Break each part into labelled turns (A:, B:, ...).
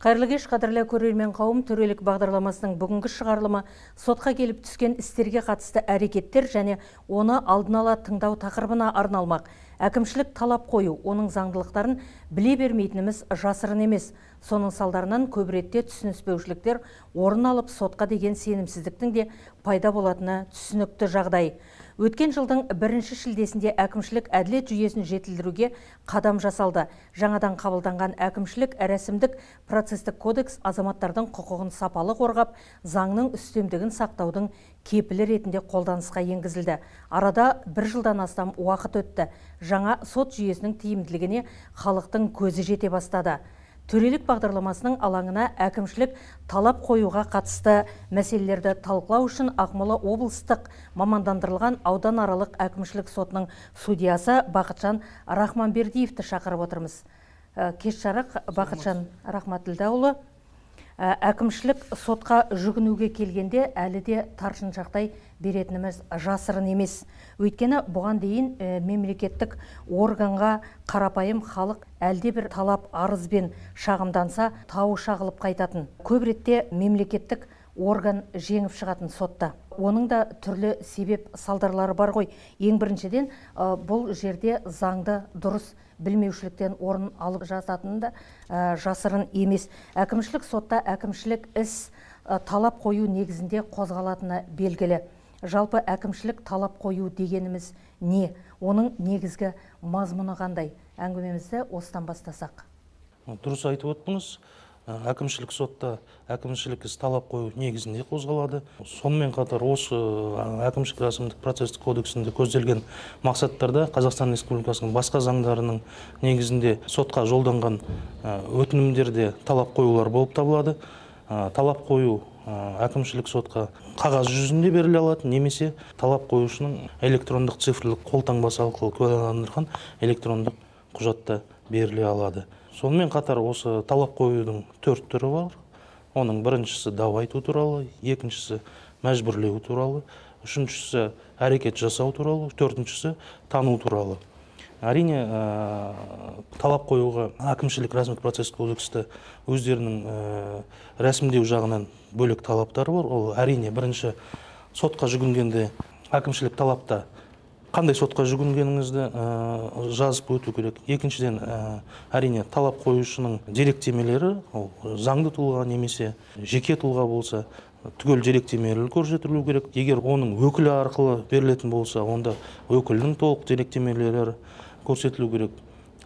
A: Қайырлы кеш, қадірлі көрермен қауым, төрелік бағдарламасының бүгінгі шығарылымы сотқа келіп түскен істерге қатысты әрекеттер және оны алдын ала тыңдау тақырыбына арналмақ. Әкімшілік талап қою, оның заңдылықтарын біле бермейтініміз жасырын емес. Соның салдарынан көп ретте түсініспеушіліктер орын алып, сотқа деген сенімсіздіктің де пайда болатыны түсінікті жағдай. Өткен жылдың 1 шілдесінде әкімшілік әділет жүйесін жетілдіруге қадам жасалды. Жаңадан қабылданған әкімшілік рәсімдік процестік кодекс азаматтардың құқығын сапалы қорғап, заңның үстемдігін сақтаудың кепілі ретінде қолданысқа енгізілді. Арада 1 жылдан астам уақыт өтті. Жаңа сот жүйесінің тиімділігіне халықтың көзі жете бастады. Төрелік бағдарламасының алаңына әкімшілік талап қоюға қатысты мәселелерді талқылау үшін Ақмола облыстық мамандандырылған ауданаралық әкімшілік сотының судьясы Бақытжан Рахманбердиевті шақырып отырмыз. Кеш жарық, Бақытжан Рахматілдаұлы. Әкімшілік сотқа жүгінуге келгенде әлі де таршын жағдай беретініміз жасырын емес. Өйткені бұған дейін мемлекеттік органға қарапайым халық әлде бір талап арызбен шағымданса тауы шағылып қайтатын. Көп ретте мемлекеттік орган жеңіп шығатын сотта. Оның да түрлі себеп салдарлары бар ғой. Ең біріншіден бұл жерде заңды дұрыс білмеушіліктен орын алып жататыны да жасырын емес. Әкімшілік сотта әкімшілік іс талап қою негізінде қозғалатыны белгілі. Жалпы әкімшілік талап қою дегеніміз не? Оның негізгі мазмұны қандай? Әңгімемізді осыдан бастасақ.
B: Дұрыс айтып отырсыз. Әкімшілік сотта әкімшілік іс талап қою негізінде қозғалады. Сонымен қатар осы әкімшілік рәсімдік процестік кодексінде көзделген мақсаттарда Қазақстан Республикасының басқа заңдарының негізінде сотқа жолданған өтінімдерде талап қоюлар болып табылады. Талап қою әкімшілік сотқа қағаз жүзінде беріле алады, немесе талап қоюшының электрондық цифрлық қолтаңбасы арқылы куәландырған электрондық құжатта беріле алады. Сонымен қатар осы талап қоюдың 4 түрі бар. Оның біріншісі дау айту туралы, екіншісі мәжбүрлеу туралы, үшіншісі әрекет жасау туралы, төртіншісі тану туралы. Әрине, талап қоюға әкімшілік рәсімдік процестік кодексте өздерінің рәсімдеу жағынан бөлек талаптары бар. Ол әрине бірінші сотқа жүгінгенде әкімшілік талапта қандай сотқа жүгінгеніңізді жазып өту керек. Екіншіден, әрине талап қоюшының деректемелері, ол заңды тұлға немесе жеке тұлға болса, түгел деректемелері көрсетілу керек. Егер оның өкілі арқылы берілетін болса, онда өкілінің толық деректемелері көрсетілу керек.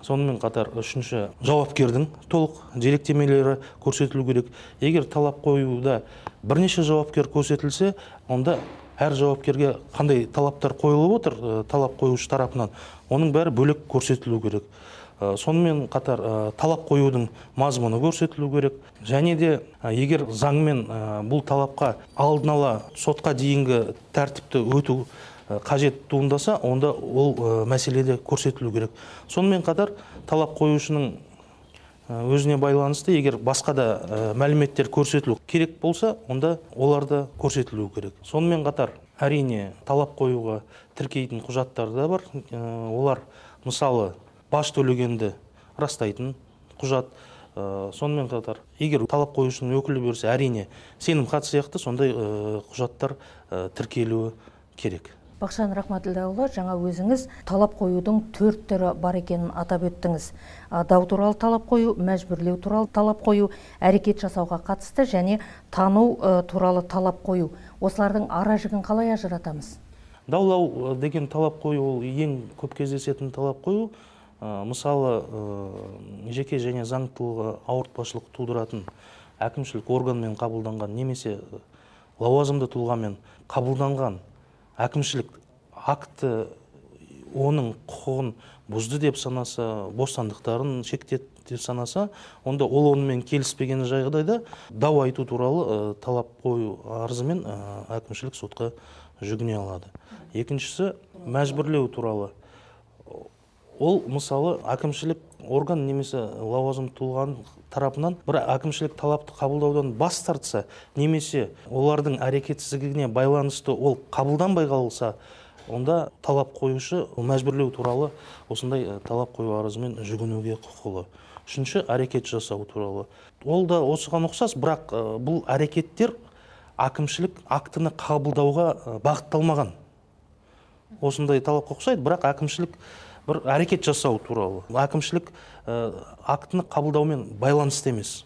B: Сонымен қатар үшінші, жауапкердің толық деректемелері көрсетілу керек. Егер талап қоюда бірнеше жауапкер көрсетілсе, онда әр жауапкерге қандай талаптар қойылып отыр талап қоюшы тарапынан, оның бәрі бөлек көрсетілу керек. Сонымен қатар талап қоюдың мазмұны көрсетілу керек. Және де егер заңмен бұл талапқа алдын ала сотқа дейінгі тәртіпті өту қажет туындаса, онда ол мәселеде көрсетілу керек. Сонымен қатар талап қоюшының өзіне байланысты, егер басқа да мәліметтер көрсетілу керек болса, онда оларды көрсетілу керек. Сонымен қатар әрине талап қоюға тіркейтін құжаттар да бар. Олар мысалы баж төлегенді растайтын құжат. Сонымен қатар егер талап қоюшының өкілі берсе, әрине сенімхат сияқты сондай құжаттар тіркелуі керек.
A: Бақытжан Рахматілдаұлы, жаңа өзіңіз талап қоюдың 4 түрі бар екенін атап өттіңіз. Дау туралы талап қою, мәжбүрлеу туралы талап қою, әрекет жасауға қатысты және тану туралы талап қою. Осылардың ара жігін қалай ажыратамыз?
B: Даулау деген талап қою ол ең көп кездесетін талап қою. Мысалы, жеке және заң тұлға ауыртпашылық тудыратын әкімшілік органмен қабылданған немесе лауазымды тұлғамен қабылданған әкімшілік акті оның құқығын бұзды деп санаса, бостандықтарын шектеді деп санаса, онда ол онымен келіспеген жағдайда дау айту туралы талап қою арызымен әкімшілік сотқа жүгіне алады. Екіншісі мәжбүрлеу туралы. Ол мысалы әкімшілік орган немесе лауазым тұлғаның тарапынан бір әкімшілік талапты қабылдаудан бас тартса, немесе олардың әрекетсіздігіне байланысты ол қабылданбай қалса, онда талап қоюшы мәжбүрлеу туралы осындай талап қою арызымен жүгінуге құқылы. Үшінші әрекет жасау туралы. Ол да осыған ұқсас, бірақ бұл әрекеттер әкімшілік актіні қабылдауға бағытталмаған. Осындай талапқа ұқсайды, бірақ әкімшілік бір әрекет жасау туралы. Әкімшілік актіні қабылдаумен байланысты емес.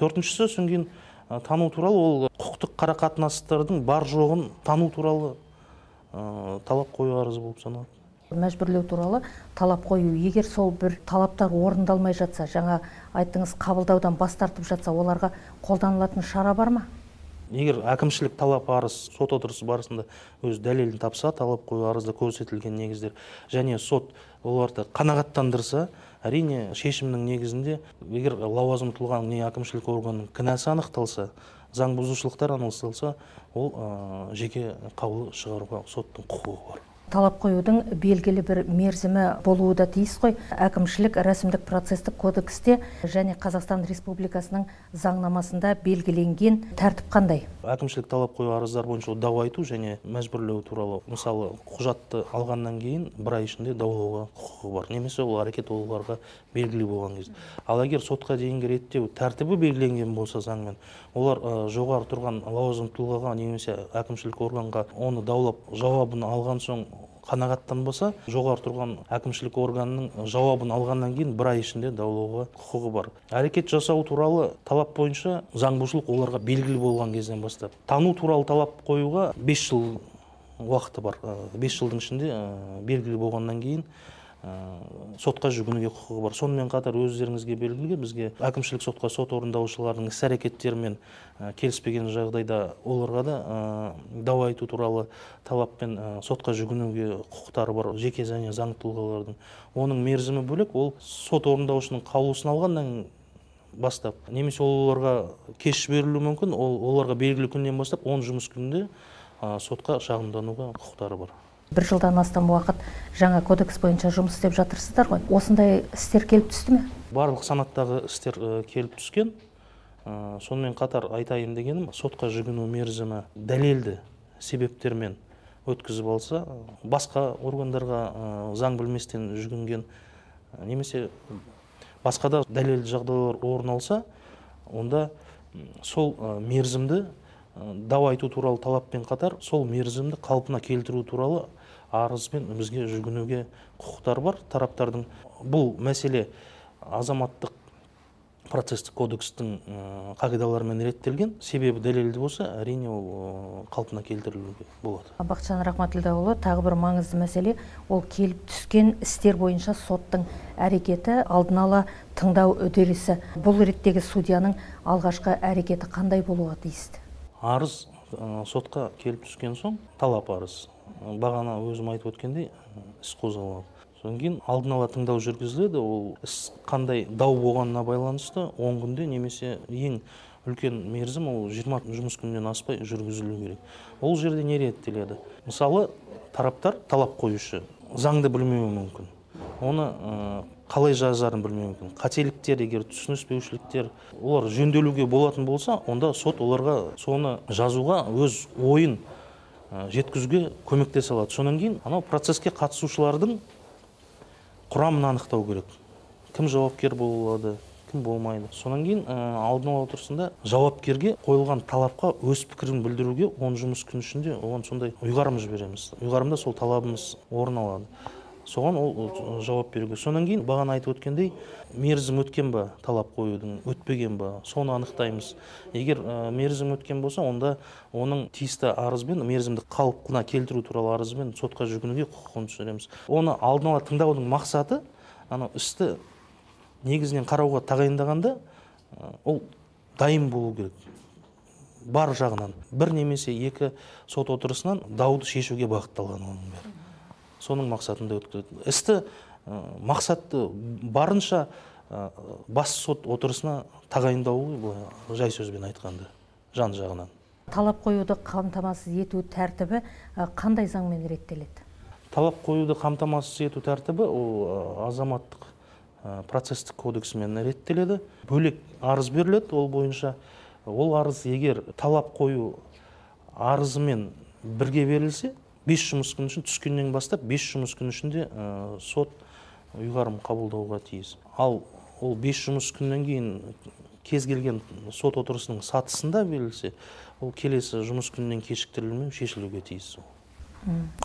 B: Төртіншісі, содан кейін тану туралы, ол құқықтық қарақатынастардың бар жоғын тану туралы талап қою арызы болып саналады.
A: Мәжбүрлеу туралы талап қою, егер сол бір талаптар орындалмай жатса, жаңа айттыңыз, қабылдаудан бас тартып жатса, оларға қолданылатын шара бар ма?
B: Егер әкімшілік талап арыз сот отырысы барысында өз дәлелін тапса, талап қою арызда көрсетілген негіздер, және сот оларды қанағаттандырса, әрине шешімнің негізінде, егер лауазым тұлғаның не әкімшілік органның кінәсі анықталса, заң бұзушылықтар анықталса, ол жеке қаулы шығаруға соттың құқығы бар.
A: Талап қоюдың белгілі бір мерзімі болуы да тиіс қой. Әкімшілік рәсімдік процестік кодексте және Қазақстан Республикасының заңнамасында белгіленген тәртіп қандай?
B: Әкімшілік талап қою арыздар бойынша дау айту және мәжбүрлеу туралы, мысалы, құжатты алғаннан кейін бір ай ішінде даулауға құқығы бар. Немесе ол әрекет оларға белгілі болған кезде. Ал егер сотқа дейінгі реттеу тәртібі белгіленген болса заңмен, олар жоғары тұрған лауазым тұлғаға немесе әкімшілік органға оны даулап жауабын алған соң қанағаттанбаса, жоғары тұрған әкімшілік органның жауабын алғаннан кейін бір ай ішінде даулауға құқығы бар. Әрекет жасау туралы талап бойынша заң бұзушылық оларға белгілі болған кезден бастап. Тану туралы талап қоюға 5 жыл уақыты бар. 5 жылдың ішінде белгілі болғаннан кейін сотқа жүгінуге құқығы бар. Сонымен қатар өздеріңізге белгілі, бізге әкімшілік сотқа сот орындаушылардың іс-әрекеттерімен келіспеген жағдайда оларға да дау айту туралы талаппен сотқа жүгінуге құқықтары бар, жеке және заң тұлғалардың. Оның мерзімі бөлек, ол сот орындаушының қаулысын алғаннан бастап, немесе оларға кеш жіберілуі мүмкін, оларға белгілі күннен бастап 10 жұмыс күнінде сотқа шағымдануға құқықтары бар.
A: Бір жылдан астам уақыт жаңа кодекс бойынша жұмыс істеп жатырсыздар ғой. Осындай істер келіп түсті ме?
B: Барлық санаттағы істер келіп түскен. Сонымен қатар айтайын дегенім, сотқа жүгіну мерзімі дәлелді себептермен өткізіп алса, басқа органдарға заң білместен жүгінген, немесе басқа да дәлелді жағдайлар орын алса, онда сол мерзімді дау айту туралы талаппен қатар, сол мерзімді қалпына келтіру туралы арызбен бізге жүгінуге құқықтар бар. Тараптардың бұл мәселе азаматтық процестік кодекстің қағидаларымен реттелген. Себебі дәлелді болса, әрине ол қалпына келтірілуге болады.
A: Бақытжан Рахматілдаұлы, тағы бір маңызды мәселе, ол келіп түскен істер бойынша соттың әрекеті, алдын ала тыңдау үдерісі. Бұл реттегі судьяның алғашқы әрекеті қандай болуға тиісті?
B: Арыз сотқа келіп түскен соң, талап арыз. Бағана өзім айтып өткендей, іс қозғалады. Содан кейін алдын ала тыңдау жүргізіледі. Ол іс қандай дау болғанына байланысты 10 күнде немесе ең үлкен мерзім ол 20 жұмыс күннен аспай жүргізілу керек. Ол жерде не реттеледі? Мысалы, тараптар талап қоюшы заңды білмеуі мүмкін. Оны қалай жазарын білмеуі мүмкін. Қателіктер, егер түсініспеушіліктер, олар жөнделуге болатын болса, онда сот оларға соны жазуға өз ойын жеткізуге көмектесе алады. Сонан кейін анау процеске қатысушылардың құрамын анықтау керек. Кім жауапкер болады, кім болмайды. Сонан кейін алдын ала отырысында жауапкерге қойылған талапқа өз пікірін білдіруге 10 жұмыс күн ішінде оған сондай ұйғарым жібереміз. Ұйғарымда сол талабымыз орын алады. Соған ол жауап беруге. Сонан кейін бағана айтып өткендей, мерзім өткен ба талап қоюдың, өтпеген ба, соны анықтаймыз. Егер мерзім өткен болса, онда оның тиісті арызбен, мерзімді қалпына келтіру туралы арызбен сотқа жүгінуге құқығын түсіреміз. Оны алдын ала тыңдаудың мақсаты, істі негізінен қарауға тағайындағанда, ол дайын болу керек. Бар жағынан, бір немесе екі сот отырысынан дауды шешуге бағытталған оның бәрі. Соның мақсатында өткізеді. Істі мақсатты барынша бас сот отырысына тағайындау, жай сөзбен айтқанда, жан жағынан.
A: Талап қоюды қамтамасыз ету тәртібі қандай заңмен реттеледі?
B: Талап қоюды қамтамасыз ету тәртібі ол азаматтық процестік кодексімен реттеледі. Бөлек арыз беріледі ол бойынша. Ол арыз егер талап қою арызымен бірге берілсе, 5 жұмыс күн үшін түскеннен бастап 5 жұмыс күн ішінде сот ұйғарым қабылдауға тиіс. Ал ол 5 жұмыс күннен кейін кез келген сот отырысының сатысында берілсе, ол келесі жұмыс күнінен кешіктірілмей шешілуге тиіс.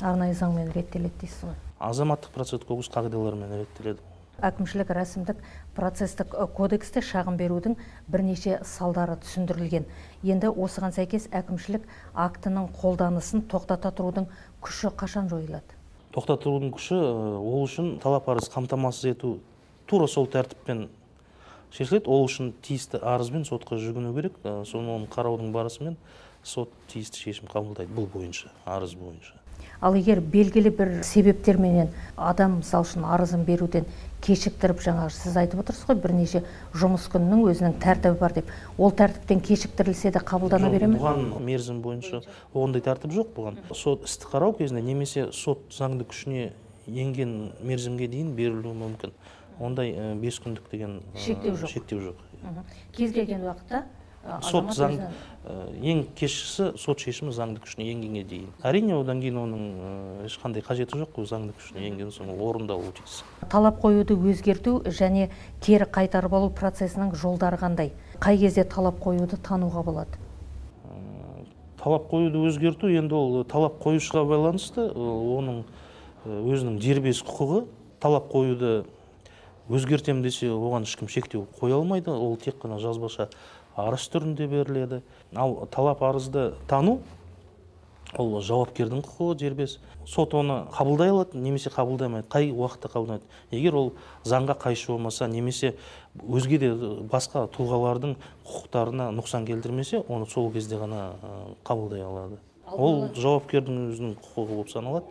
A: Арнайы заңмен реттеледі дейсіз ғой.
B: Азаматтық процесстік кодекс қағидаларымен реттеледі.
A: Әкімшілік рәсімдік процесстік кодексте шағым берудің бірнеше салдары түсіндірілген. Енді осыған сәйкес әкімшілік актінің қолданысын тоқтата тұрудың күші қашан жойылады?
B: Тоқтата тұрудың күші ол үшін талап арыз қамтамасыз ету тура сол тәртіппен шешіледі. Ол үшін тиісті арызбен сотқа жүгіну керек. Соны қараудың барысымен сот тиісті шешім қабылдайды бұл бойынша, арыз бойынша.
A: Ал егер белгілі бір себептерменен адам мысал үшін арызын беруден кешіктіріп, жаңағы сіз айтып отырсыз ғой, бірнеше жұмыс күнінің өзінің тәртібі бар деп, ол тәртіптен кешіктірілсе де қабылдана бере ме?
B: Бұған мерзім бойынша ондай тәртіп жоқ бұған. Сот істі қарау кезінде немесе сот заңды күшіне енген мерзімге дейін берілуі мүмкін. Ондай 5 күндік деген шектеу жоқ.
A: Кез келген уақытта
B: сот заң ең кешісі сот шешімі заңды күшіне енгенге дейін. Әрине одан кейін оның ешқандай қажеті жоқ, заңды күшіне енген соң орындалуы тиіс.
A: Талап қоюды өзгерту және кері қайтарып алу процесінің жолдары қандай? Қай кезде талап қоюды тануға болады?
B: Талап қоюды өзгерту енді ол талап қоюшыға байланысты, оның өзінің дербес құқығы. Талап қоюды өзгертем десе, оған ешкім шектеу қоя алмайды, ол тек қана жазбаша арыз түрінде беріледі. Ал талап арызды тану, ол жауапкердің құқығы дербес. Сот оны қабылдай алады, немесе қабылдамайды, қай уақытта қабылдайды. Егер ол заңға қайшы болмаса, немесе өзге де басқа тұлғалардың құқықтарына нұқсан келтірмесе, оны сол кезде ғана қабылдай алады. Ол жауапкердің өзінің құқығы болып саналады.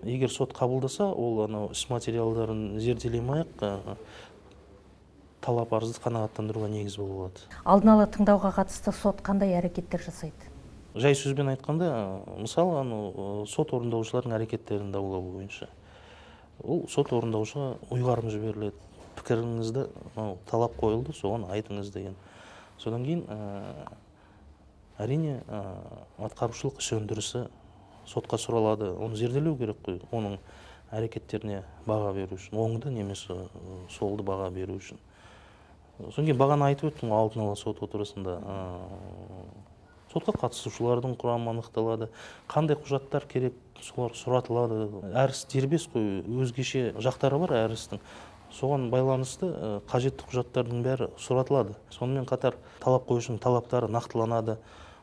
B: Егер сот қабылдаса, ол іс материалдарын зерделемей-ақ талап арызды қанағаттандыруға негіз болады.
A: Алдын ала тыңдауға қатысты сот қандай әрекеттер жасайды?
B: Жай сөзбен айтқанда, мысалы, сот орындаушылардың әрекеттерін даулау бойынша. Ол сот орындаушыға ұйғарым жіберіледі. Пікіріңізді талап қойылды, соған айтыңыз деген. Содан кейін әрине атқарушылық іс өндірісі сотқа сұралады. Оны зерделеу керек қой, оның әрекеттеріне баға беру үшін, оңды немесе солды баға беру үшін. Содан кейін бағана айтып өттім, алдын ала сот отырысында сотқа қатысушылардың құрамы анықталады, қандай құжаттар керек, солар сұратылады. Әр іс дербес қой, өзгеше жақтары бар әр істің. Соған байланысты қажетті құжаттардың бәрі сұратылады. Сонымен қатар талап қоюшының талаптары нақтыланады,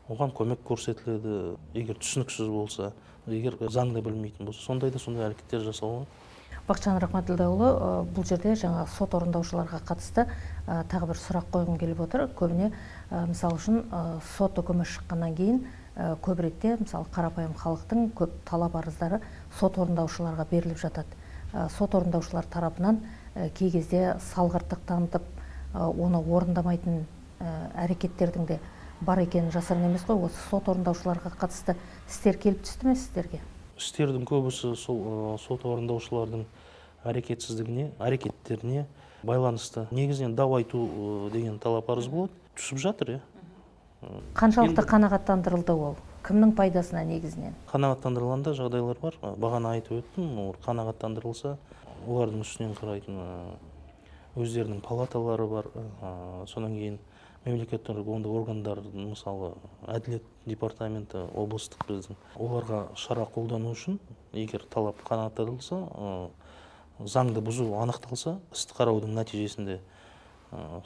B: оған көмек көрсетіледі, егер түсініксіз болса, егер заңды білмейтін болса, сондай әрекеттер жасалады.
A: Бақытжан Рахматілдаұлы, бұл жерде жаңа сот орындаушыларға қатысты тағы бір сұрақ қойғым келіп отыр. Көбіне, мысалы үшін, сот үкімі шыққаннан кейін көп ретте, мысалы, қарапайым халықтың көп талап арыздары сот орындаушыларға беріліп жатады. Сот орындаушылар тарапынан кей кезде салғырттық танытып, оны орындамайтын әрекеттердің де бар екенін жасырын емес қой. Осы сот орындаушыларға қатысты істер келіп түсті ме сіздерге?
B: Істердің көбісі сот орындаушылардың әрекеттеріне байланысты. Негізінен дау айту деген талап арыз болады. Түсіп жатыр,
A: Қаншалықты қанағаттандырылды ол? Кімнің пайдасына негізінен?
B: Қанағаттандырылғанда жағдайлар бар. Бағана айтып өттім, қанағаттандырылса, олардың үстінен қарайтын өздерінің палаталары бар. Содан кейін мемлекеттік органдар, мысалы, әділет департаменті, облыстық біздің, оларға шара қолдану үшін, егер талап қанағаттандырылса, заңды бұзу анықталса, істі қараудың нәтижесінде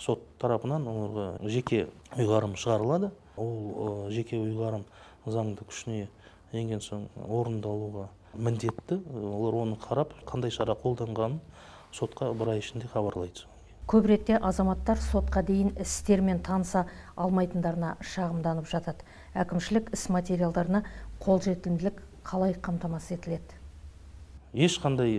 B: сот тарапынан оларға жеке ұйғарым шығарылады. Ол жеке ұйғарым заңды күшіне енген соң орындалуға міндетті. Олар оны қарап, қандай шара қолданғанын сотқа бір ай ішінде хабарлайды.
A: Көп ретте азаматтар сотқа дейін істермен таныса алмайтындарына шағымданып жатады. Әкімшілік іс материалдарына қолжетімділік қалай қамтамасыз етіледі?
B: Ешқандай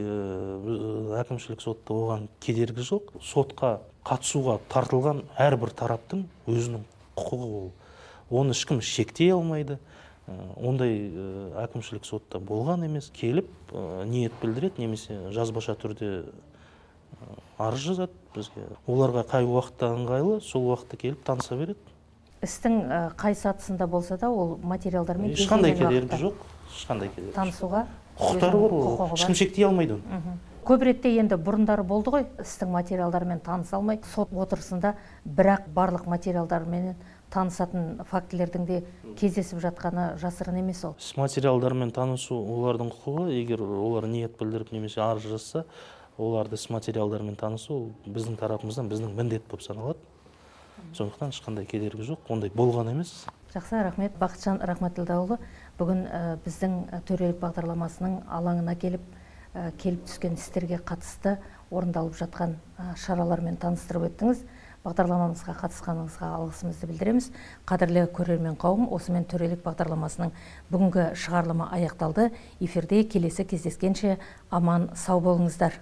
B: әкімшілік сотта оған кедергі жоқ. Сотқа қатысуға тартылған әрбір тараптың өзінің құқығы ол. Оны ешкім шектей алмайды. Ондай әкімшілік сотта болған емес. Келіп, ниет білдіреді, немесе жазбаша түрде арыз жазады бізге. Оларға қай уақытта ыңғайлы, сол уақытта келіп таныса береді.
A: Істің қай сатысында болса да, ол материалдармен
B: ешқандай кедергі жоқ, ешқандай кедергі.
A: Танысуға
B: құқықтары бар, ешкім шектей алмайды оны.
A: Көп ретте енді бұрындары болды ғой, істің материалдарымен таныса алмай, сот отырысында бірақ барлық материалдармен танысатын фактілердің де кездесіп жатқаны жасырын емес ол.
B: Іс материалдармен танысу олардың құқығы, егер олар ниет білдіріп немесе арыз жазса, оларды іс материалдармен танысу біздің тарапымыздан біздің міндет болып саналады. Сондықтан ешқандай кедергі жоқ, ондай болған емес.
A: Жақсы, рахмет. Бақытжан Рахматілдаұлы бүгін біздің төрелік бағдарламасының алаңына келіп түскен істерге қатысты орындалып жатқан шаралармен таныстырып өттіңіз. Бағдарламамызға қатысқаныңызға алғысымызды білдіреміз. Қадірлі көрермен қауым, осымен төрелік бағдарламасының бүгінгі шығарылымы аяқталды. Эфирде келесі кездескенше аман сау болыңыздар.